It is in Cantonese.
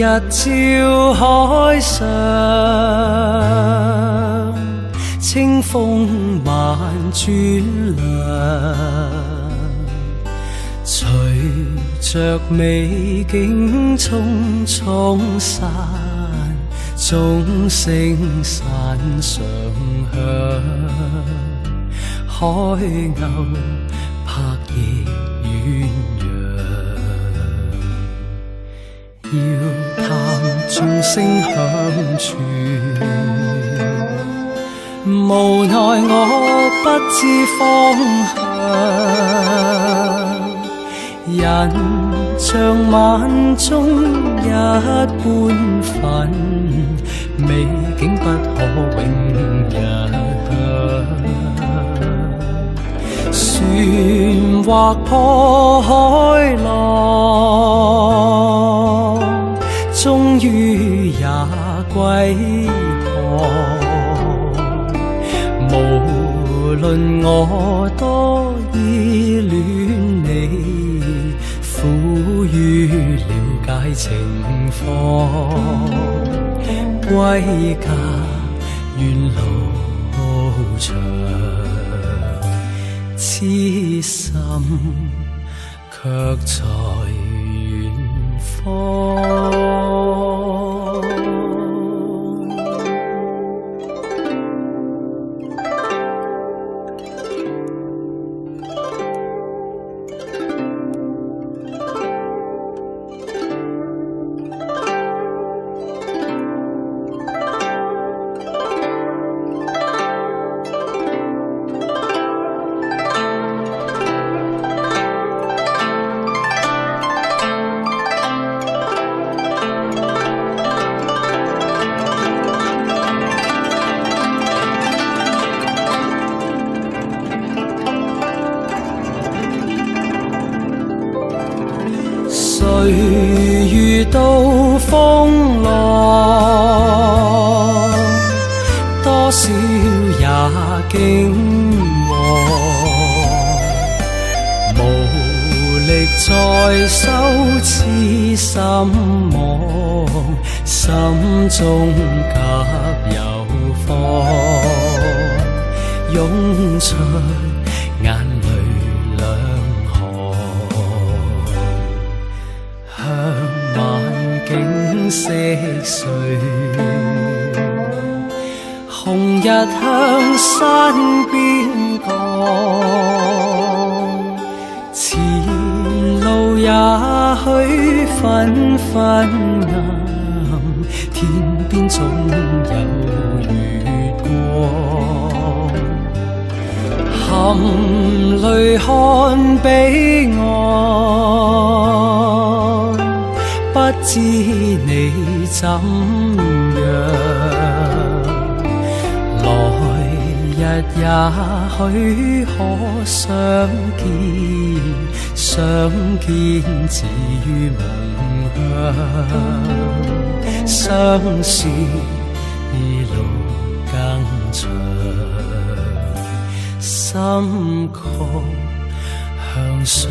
日照海上，清風慢轉涼，隨着美景匆匆散，鐘聲散上響，海鷗拍翼遠揚，要探眾聲響處，無奈我不知方向，人像晚鐘一般粉，美景不可永日船劃破海浪，終於也歸航。無論我多依戀你，苦於了解情況，歸家沿路長，痴心卻在遠方。誰遇到風浪，多少也驚惶，無力再收痴心妄，心中急有慌，湧出眼淚兩景色碎，紅日向山邊降，前路也許紛紛暗，天邊總有月光，含淚看彼岸，不知你怎樣，來日也許可相見，相見只於夢鄉，相思路更長，心曲向誰